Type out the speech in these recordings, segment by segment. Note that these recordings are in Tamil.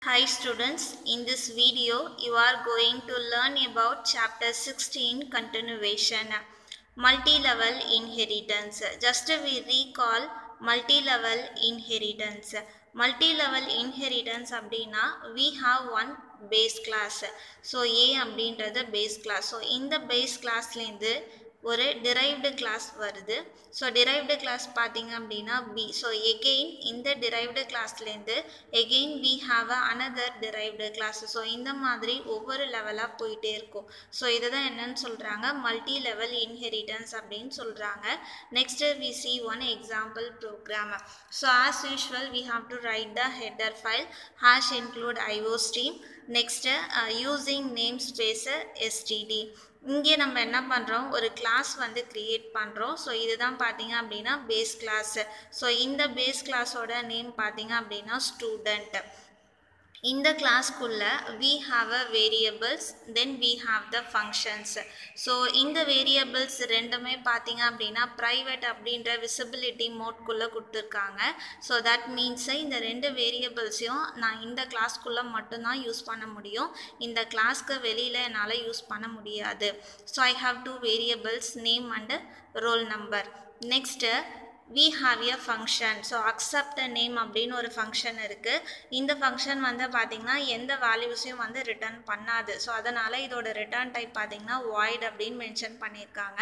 Hi students, in this video you are going to learn about chapter 16 continuation, multi-level inheritance. Just we recall multi-level inheritance. Multi-level inheritance அப்படினா we have one base class. So A அப்படின்றது base class. So இந்த base classலேருந்து ஒரு derived class வருது. So derived class பார்த்தீங்க அப்படின்னா B. So again இந்த derived classலேருந்து again we have another derived class. So இந்த மாதிரி ஒவ்வொரு லெவலாக போயிட்டே இருக்கும். ஸோ இதை தான் என்னன்னு சொல்கிறாங்க மல்டி லெவல் இன்ஹெரிட்டன்ஸ் அப்படின்னு சொல்கிறாங்க. Next we see one example program. So as usual we have to write the header file hash include iostream. Next using namespace std. இங்கே நம்ம என்ன பண்ணுறோம் ஒரு கிளாஸ் வந்து கிரியேட் பண்ணுறோம். ஸோ இதுதான் பார்த்தீங்க அப்படின்னா பேஸ் கிளாஸ். ஸோ இந்த பேஸ் கிளாஸோட நேம் பார்த்தீங்க அப்படின்னா ஸ்டூடெண்ட். இந்த கிளாஸ்க்குள்ள we have a variables then we have the functions. So இந்த வேரியபிள்ஸ் ரெண்டுமே பார்த்தீங்க அப்படின்னா ப்ரைவேட் அப்படின்ற விசிபிலிட்டி மோட்குள்ளே கொடுத்துருக்காங்க. ஸோ தட் மீன்ஸ் இந்த ரெண்டு வேரியபிள்ஸையும் நான் இந்த கிளாஸ்க்குள்ளே மட்டும்தான் யூஸ் பண்ண முடியும். இந்த கிளாஸ்க்கு வெளியில் என்னால் யூஸ் பண்ண முடியாது. So I have two variables name and roll number. Next we have a function. So accept a name அப்படின்னு ஒரு ஃபங்க்ஷன் இருக்குது. இந்த ஃபங்க்ஷன் வந்து பார்த்திங்கன்னா எந்த வேல்யூஸையும் வந்து ரிட்டர்ன் பண்ணாது. ஸோ அதனால் இதோட ரிட்டர்ன் டைப் பார்த்திங்கன்னா void அப்படின்னு மென்ஷன் பண்ணியிருக்காங்க.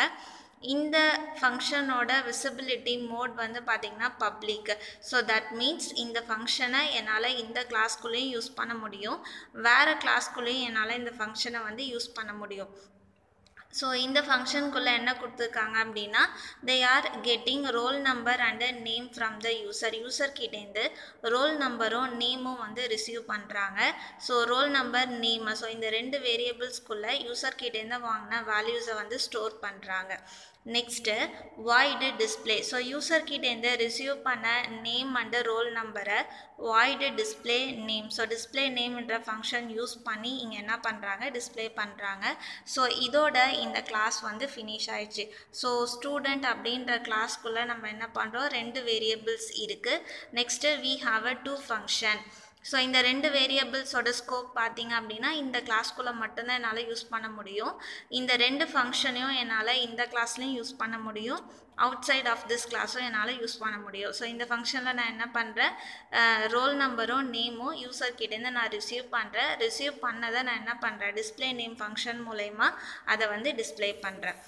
இந்த ஃபங்க்ஷனோட விசிபிலிட்டி மோட் வந்து பார்த்திங்கன்னா பப்ளிக். ஸோ தட் மீன்ஸ் இந்த ஃபங்க்ஷனை என்னால் இந்த கிளாஸ்க்குள்ளேயும் யூஸ் பண்ண முடியும், வேறு கிளாஸ்க்குள்ளேயும் என்னால் இந்த ஃபங்க்ஷனை வந்து யூஸ் பண்ண முடியும். ஸோ இந்த ஃபங்க்ஷனுக்குள்ளே என்ன கொடுத்துருக்காங்க அப்படின்னா they are getting roll number and name from the user. யூசர்கிட்டேருந்து ரோல் நம்பரும் நேமும் வந்து ரிசீவ் பண்ணுறாங்க. So roll number name, so இந்த ரெண்டு வேரியபிள்ஸ்குள்ளே யூசர்கிட்டேருந்து வாங்கின வேல்யூஸை வந்து ஸ்டோர் பண்ணுறாங்க. Next void display. ஸோ யூசர்கிட்டேருந்து ரிசீவ் பண்ண நேம் அண்டு ரோல் நம்பரை void display name. So display நேம்ன்ற ஃபங்க்ஷன் யூஸ் பண்ணி இங்கே என்ன பண்ணுறாங்க டிஸ்பிளே பண்ணுறாங்க. ஸோ இதோட இந்த கிளாஸ் வந்து ஃபினிஷ் ஆயிடுச்சு. ஸோ ஸ்டூடெண்ட் அப்படின்ற கிளாஸ்க்குள்ளே நம்ம என்ன பண்ணுறோம் ரெண்டு வேரியபிள்ஸ் இருக்குது. Next we have a two function. So இந்த ரெண்டு வேரியபிள்ஸோட ஸ்கோப் பார்த்தீங்க அப்படின்னா இந்த கிளாஸ்க்குள்ளே மட்டும்தான் என்னால் யூஸ் பண்ண முடியும். இந்த ரெண்டு ஃபங்க்ஷனையும் என்னால் இந்த கிளாஸ்லையும் யூஸ் பண்ண முடியும், அவுட் சைட் ஆஃப் திஸ் கிளாஸும் என்னால் யூஸ் பண்ண முடியும். ஸோ இந்த ஃபங்க்ஷனில் நான் என்ன பண்ணுறேன் ரோல் நம்பரும் நேமும் யூசர்கிட்டேருந்து நான் ரிசீவ் பண்ணுறேன். ரிசீவ் பண்ணதை நான் என்ன பண்ணுறேன் டிஸ்பிளே நேம் ஃபங்க்ஷன் மூலயமா அதை வந்து டிஸ்பிளே பண்ணுறேன்.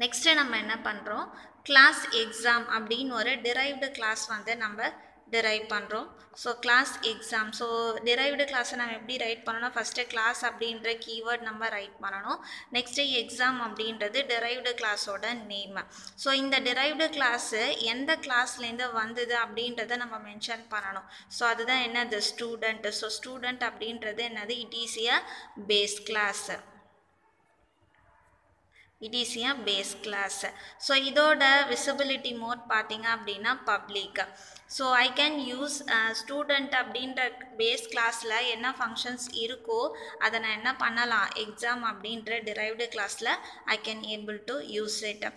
நெக்ஸ்ட்டு நம்ம என்ன பண்ணுறோம் கிளாஸ் எக்ஸாம் அப்படின்னு ஒரு டிரைவ்டு கிளாஸ் வந்து நம்ம டிரைவ் பண்ணுறோம். So class exam. So derived கிளாஸை நம்ம எப்படி ரைட் பண்ணணும் ஃபஸ்ட்டு கிளாஸ் அப்படின்ற கீவேர்ட் நம்ம ரைட் பண்ணணும். நெக்ஸ்ட்டு எக்ஸாம் அப்படின்றது டிரைவ்டு கிளாஸோட நேம். ஸோ இந்த டிரைவ்டு கிளாஸு எந்த கிளாஸ்லேருந்து வந்தது அப்படின்றத நம்ம மென்ஷன் பண்ணணும். ஸோ அதுதான் என்னது ஸ்டூடெண்ட். ஸோ ஸ்டூடெண்ட் அப்படின்றது என்னது it is a base class. It is a base class. So இதோட விசிபிலிட்டி மோட் பார்த்தீங்க அப்படின்னா public. So I can use student அப்படின்ற பேஸ் கிளாஸில் என்ன ஃபங்க்ஷன்ஸ் இருக்கோ அதை நான் என்ன பண்ணலாம் எக்ஸாம் அப்படின்ற டிரைவ்டு கிளாஸில் I can able to use it.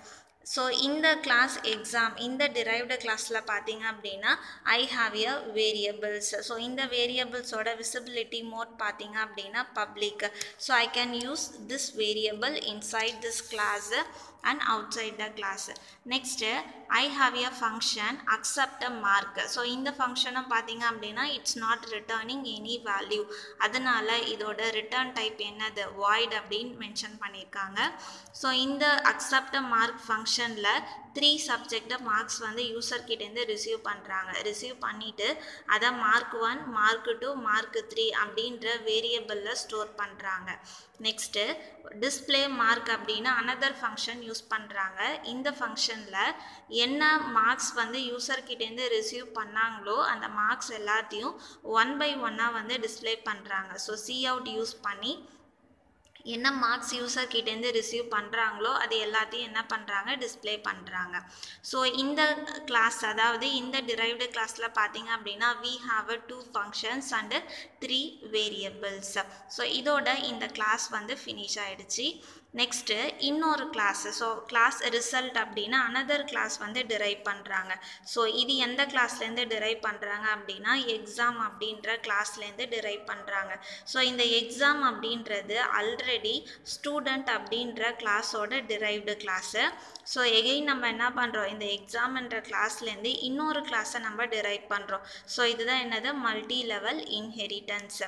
So இந்த கிளாஸ் எக்ஸாம் இந்த டிரைவ்டு கிளாஸில் பார்த்தீங்க அப்படின்னா I have a variables. So இந்த வேரியபிள்ஸோட விசிபிலிட்டி மோட் பார்த்தீங்க அப்படின்னா public. So I can use this variable inside this class and outside the class. Next I have a function accept a mark. So இந்த ஃபங்க்ஷனை பார்த்தீங்க அப்படின்னா it's not returning any value. அதனால இதோட ரிட்டர்ன் டைப் என்னது void அப்படின்னு மென்ஷன் பண்ணியிருக்காங்க. ஸோ இந்த accept a mark ஃபங்க்ஷனில் 3 சப்ஜெக்ட் மார்க்ஸ் வந்து யூசர்கிட்டேருந்து ரிசீவ் பண்ணுறாங்க. ரிசீவ் பண்ணிவிட்டு அதை mark 1 mark 2 mark 3 அப்படின்ற வேரியபிளில் ஸ்டோர் பண்ணுறாங்க. நெக்ஸ்ட்டு டிஸ்பிளே மார்க் அப்படின்னா அனதர் ஃபங்க்ஷன் யூஸ் பண்ணுறாங்க. இந்த ஃபங்க்ஷனில் என்ன மார்க்ஸ் வந்து யூசர்கிட்டேருந்து ரிசீவ் பண்ணாங்களோ அந்த மார்க்ஸ் எல்லாத்தையும் 1 by 1 வந்து டிஸ்பிளே பண்ணுறாங்க. ஸோ cout யூஸ் பண்ணி என்ன மார்க்ஸ் யூசர்கிட்டேருந்து ரிசீவ் பண்ணுறாங்களோ அது எல்லாத்தையும் என்ன பண்ணுறாங்க டிஸ்பிளே பண்ணுறாங்க. ஸோ இந்த கிளாஸ் அதாவது இந்த டிரைவ்டு கிளாஸில் பார்த்தீங்க அப்படின்னா we have 2 functions and 3 variables. So இதோட இந்த கிளாஸ் வந்து ஃபினிஷ் ஆகிடுச்சு. நெக்ஸ்ட்டு இன்னொரு கிளாஸ். ஸோ கிளாஸ் ரிசல்ட் அப்படின்னா அனதர் கிளாஸ் வந்து டிரைவ் பண்ணுறாங்க. ஸோ இது எந்த கிளாஸ்லேருந்து டிரைவ் பண்ணுறாங்க அப்படின்னா எக்ஸாம் அப்படின்ற கிளாஸ்லேருந்து டிரைவ் பண்ணுறாங்க. ஸோ இந்த எக்ஸாம் அப்படின்றது ஆல்ரெடி ஸ்டூடெண்ட் அப்படின்ற கிளாஸோட டிரைவ்டு கிளாஸு. ஸோ எகெயின் நம்ம என்ன பண்ணுறோம், இந்த எக்ஸாம்ன்ற கிளாஸ்லேருந்து இன்னொரு கிளாஸை நம்ம டிரைவ் பண்ணுறோம். ஸோ இதுதான் என்னது மல்டி லெவல் இன்ஹெரிட்டன்ஸ்.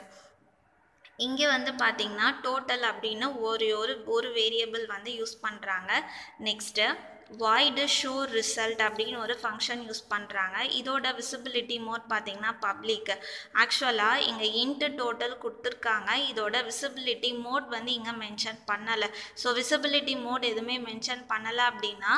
இங்கே வந்து பார்த்திங்கன்னா டோட்டல் அப்படின்னு ஒரு வேரியபிள் வந்து யூஸ் பண்ணுறாங்க. நெக்ஸ்ட்டு வாய்டு ஷோ ரிசல்ட் அப்படின்னு ஒரு ஃபங்க்ஷன் யூஸ் பண்ணுறாங்க. இதோட விசிபிலிட்டி மோட் பார்த்திங்கன்னா பப்ளிக். ஆக்சுவலாக இங்கே இன்ட்டு டோட்டல் கொடுத்துருக்காங்க, இதோட விசிபிலிட்டி மோட் வந்து இங்கே மென்ஷன் பண்ணலை. ஸோ விசிபிலிட்டி மோட் எதுவுமே மென்ஷன் பண்ணலை அப்படின்னா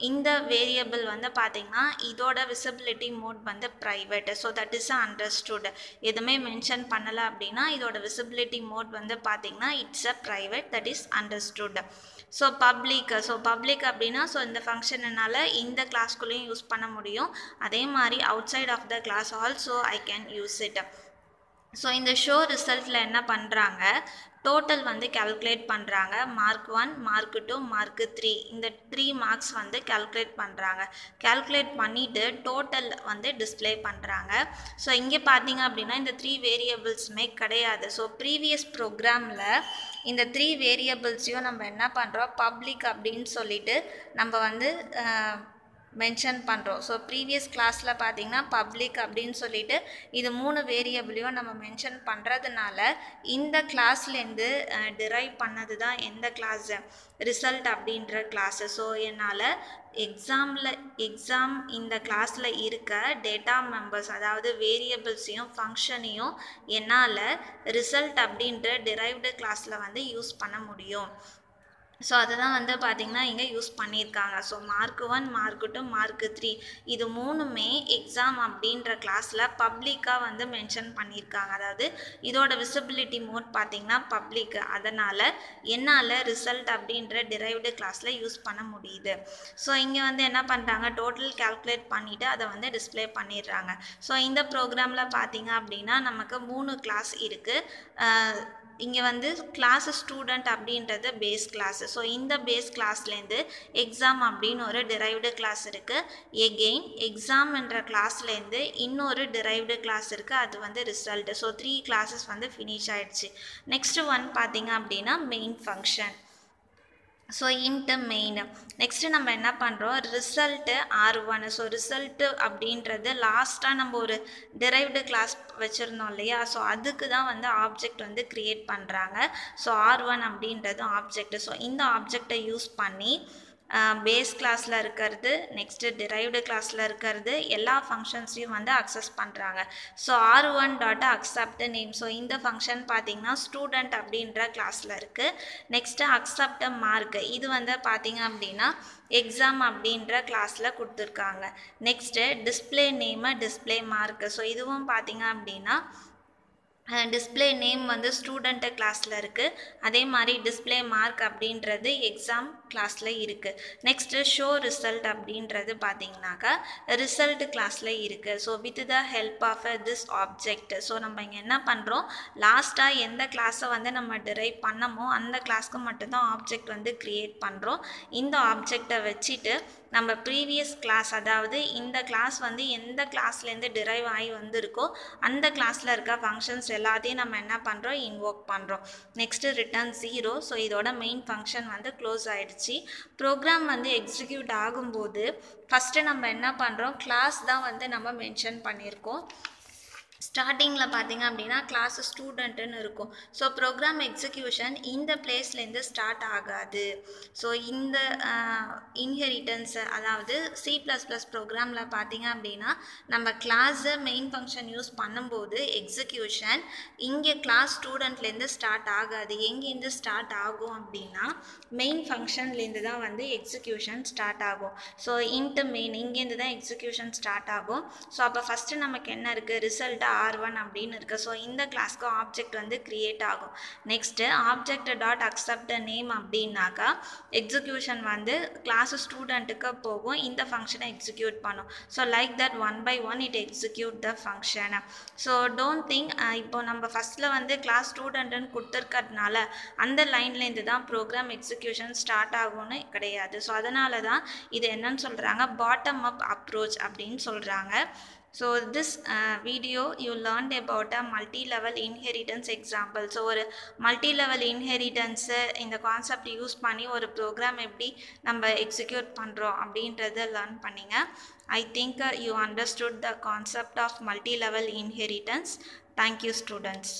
இந்த வேரியபிள் வந்து பார்த்திங்கன்னா இதோட விசிபிலிட்டி மோட் வந்து private. So that is understood. எதுவுமே மென்ஷன் பண்ணலை அப்படின்னா இதோட விசிபிலிட்டி மோட் வந்து பார்த்திங்கன்னா it's a private, that is understood. So public அப்படின்னா ஸோ இந்த ஃபங்க்ஷனால் இந்த கிளாஸ்குள்ளேயும் யூஸ் பண்ண முடியும். அதே மாதிரி outside of the class also I can use it. So இந்த ஷோ ரிசல்ட்டில் என்ன பண்ணுறாங்க, டோட்டல் வந்து கால்குலேட் பண்ணுறாங்க. மார்க் 1, மார்க் 2, மார்க் 3 இந்த 3 மார்க்ஸ் வந்து கால்குலேட் பண்ணுறாங்க. கால்குலேட் பண்ணிவிட்டு டோட்டல் வந்து டிஸ்பிளே பண்ணுறாங்க. ஸோ இங்கே பார்த்தீங்க அப்படின்னா இந்த 3 வேரியபிள்ஸுமே கிடையாது. ஸோ ப்ரீவியஸ் ப்ரோக்ராமில் இந்த 3 வேரியபிள்ஸையும் நம்ம என்ன பண்ணுறோம், பப்ளிக் அப்படின்னு சொல்லிட்டு நம்ம வந்து மென்ஷன் பண்ணுறோம். ஸோ ப்ரீவியஸ் கிளாஸில் பார்த்திங்கன்னா பப்ளிக் அப்படின்னு சொல்லிட்டு இது 3 வேரியபிளையும் நம்ம மென்ஷன் பண்ணுறதுனால இந்த கிளாஸ்லேருந்து டிரைவ் பண்ணது தான் எந்த கிளாஸு, ரிசல்ட் அப்படின்ற கிளாஸு. ஸோ என்னால் எக்ஸாம் இந்த கிளாஸில் இருக்க டேட்டா மெம்பர்ஸ் அதாவது வேரியபிள்ஸையும் ஃபங்க்ஷனையும் என்னால் ரிசல்ட் அப்படின்ற டிரைவ்டு கிளாஸில் வந்து யூஸ் பண்ண முடியும். ஸோ அதுதான் வந்து பார்த்திங்கன்னா இங்கே யூஸ் பண்ணியிருக்காங்க. ஸோ மார்க் 1, மார்க் 2, மார்க் 3 இது 3மே எக்ஸாம் அப்படின்ற கிளாஸில் பப்ளிக்காக வந்து மென்ஷன் பண்ணியிருக்காங்க. அதாவது இதோட விசிபிலிட்டி மோட் பார்த்திங்கன்னா பப்ளிக். அதனால் என்னால் ரிசல்ட் அப்படின்ற டிரைவ்டு கிளாஸில் யூஸ் பண்ண முடியுது. ஸோ இங்கே வந்து என்ன பண்ணுறாங்க, டோட்டல் கால்குலேட் பண்ணிவிட்டு அதை வந்து டிஸ்பிளே பண்ணிடுறாங்க. ஸோ இந்த ப்ரோக்ராமில் பார்த்திங்க அப்படின்னா நமக்கு 3 கிளாஸ் இருக்குது. இங்கே வந்து கிளாஸ் ஸ்டூடெண்ட் அப்படின்றது பேஸ் கிளாஸ். ஸோ இந்த பேஸ் கிளாஸ்லேருந்து எக்ஸாம் அப்படின்னு ஒரு டிரைவ்டு கிளாஸ் இருக்குது. எகெயின் எக்ஸாம்ன்ற கிளாஸ்லேருந்து இன்னொரு டிரைவ்டு கிளாஸ் இருக்குது, அது வந்து ரிசல்ட். ஸோ 3 கிளாஸஸ் வந்து ஃபினிஷ் ஆகிடுச்சு. நெக்ஸ்ட்டு ஒன் பார்த்திங்க அப்படின்னா main function. So into main. Next நம்ம என்ன பண்ணுறோம், ரிசல்ட்டு R1. ஸோ ரிசல்ட்டு அப்படின்றது லாஸ்ட்டாக நம்ம ஒரு டிரைவ்டு கிளாஸ் வச்சுருந்தோம் இல்லையா, ஸோ அதுக்கு தான் வந்து ஆப்ஜெக்ட் வந்து க்ரியேட் பண்ணுறாங்க. ஸோ R1 அப்படின்றது ஆப்ஜெக்ட். ஸோ இந்த ஆப்ஜெக்டை யூஸ் பண்ணி பேஸ் கிளாஸில் இருக்கிறது, நெக்ஸ்ட்டு டிரைவ்டு கிளாஸில் இருக்கிறது எல்லா ஃபங்க்ஷன்ஸையும் வந்து அக்சஸ் பண்ணுறாங்க. So R1 dot accept name. So இந்த ஃபங்க்ஷன் பார்த்திங்கன்னா ஸ்டூடெண்ட் அப்படின்ற கிளாஸில் இருக்குது. நெக்ஸ்ட்டு அக்செப்ட் மார்க், இது வந்து பார்த்திங்க அப்படின்னா எக்ஸாம் அப்படின்ற கிளாஸில் கொடுத்துருக்காங்க. Next display name display mark. So இதுவும் பார்த்திங்க அப்படின்னா டிஸ்பிளே நேம் வந்து ஸ்டூடெண்ட்டு கிளாஸில் இருக்குது. அதே மாதிரி டிஸ்பிளே மார்க் அப்படின்றது எக்ஸாம் கிளாஸில் இருக்குது. நெக்ஸ்ட்டு ஷோ ரிசல்ட் அப்படின்றது பார்த்திங்கனாக்கா ரிசல்ட் கிளாஸில் இருக்குது. So with the help of this object. So நம்ம இங்கே என்ன பண்ணுறோம், லாஸ்ட்டாக எந்த கிளாஸை வந்து நம்ம டிரைவ் பண்ணமோ அந்த கிளாஸ்க்கு மட்டும்தான் ஆப்ஜெக்ட் வந்து க்ரியேட் பண்ணுறோம். இந்த ஆப்ஜெக்டை வச்சுட்டு நம்ம ப்ரீவியஸ் கிளாஸ் அதாவது இந்த கிளாஸ் வந்து எந்த கிளாஸ்லேருந்து டிரைவ் ஆகி வந்திருக்கோ அந்த கிளாஸில் இருக்க ஃபங்க்ஷன்ஸ் எல்லாத்தையும் நம்ம என்ன பண்ணுறோம், இன்வோக் பண்ணுறோம். Next return 0. ஸோ இதோட மெயின் ஃபங்க்ஷன் வந்து க்ளோஸ் ஆகிடுச்சு. ப்ரோக்ராம் வந்து எக்ஸிக்யூட் ஆகும்போது ஃபஸ்ட்டு நம்ம என்ன பண்ணுறோம், கிளாஸ் தான் வந்து நம்ம மென்ஷன் பண்ணியிருக்கோம். ஸ்டார்டிங்கில் பார்த்திங்க அப்படின்னா கிளாஸ் ஸ்டூடெண்ட்டுன்னு இருக்கும். ஸோ ப்ரோக்ராம் எக்ஸிக்யூஷன் இந்த பிளேஸ்லேருந்து ஸ்டார்ட் ஆகாது. ஸோ இந்த இன்ஹெரிட்டன்ஸ் அதாவது C++ ப்ரோக்ராமில் பார்த்திங்க அப்படின்னா நம்ம கிளாஸை மெயின் ஃபங்க்ஷன் யூஸ் பண்ணும்போது எக்ஸிக்யூஷன் இங்கே கிளாஸ் ஸ்டூடெண்ட்லேருந்து ஸ்டார்ட் ஆகாது. எங்கேருந்து ஸ்டார்ட் ஆகும் அப்படின்னா மெயின் ஃபங்க்ஷன்லேருந்து தான் வந்து எக்ஸிக்யூஷன் ஸ்டார்ட் ஆகும். ஸோ இன்ட்டு மெயின் இங்கேருந்து தான் எக்ஸிக்யூஷன் ஸ்டார்ட் ஆகும். ஸோ அப்போ ஃபஸ்ட்டு நமக்கு என்ன இருக்குது, ரிசல்ட் r1 அப்படின்னு இருக்குது. ஸோ இந்த கிளாஸ்க்கு ஆப்ஜெக்ட் வந்து க்ரியேட் ஆகும். Next object dot accept name அப்படின்னாக்கா எக்ஸிக்யூஷன் வந்து கிளாஸ் ஸ்டூடெண்ட்டுக்கு போகும், இந்த ஃபங்க்ஷனை எக்ஸிக்யூட் பண்ணும். So like that one by one it execute the function. So don't think இப்போ நம்ம ஃபஸ்ட்டில் வந்து கிளாஸ் ஸ்டூடெண்ட்டுன்னு கொடுத்துருக்கிறதுனால அந்த லைன்லேருந்து தான் ப்ரோக்ராம் எக்ஸிக்யூஷன் ஸ்டார்ட் ஆகும்னு கிடையாது. ஸோ அதனால தான் இது என்னன்னு சொல்கிறாங்க, பாட்டம் அப் அப்ரோச் அப்படின்னு சொல்கிறாங்க. So this video you learned about a multi-level inheritance example. So ஒரு multi-level inheritance இந்த கான்செப்ட் யூஸ் பண்ணி ஒரு ப்ரோக்ராம் எப்படி நம்ம எக்ஸிக்யூட் பண்ணுறோம் அப்படின்றத லேர்ன் பண்ணிங்க. I think you understood the concept of multi-level inheritance. Thank you students.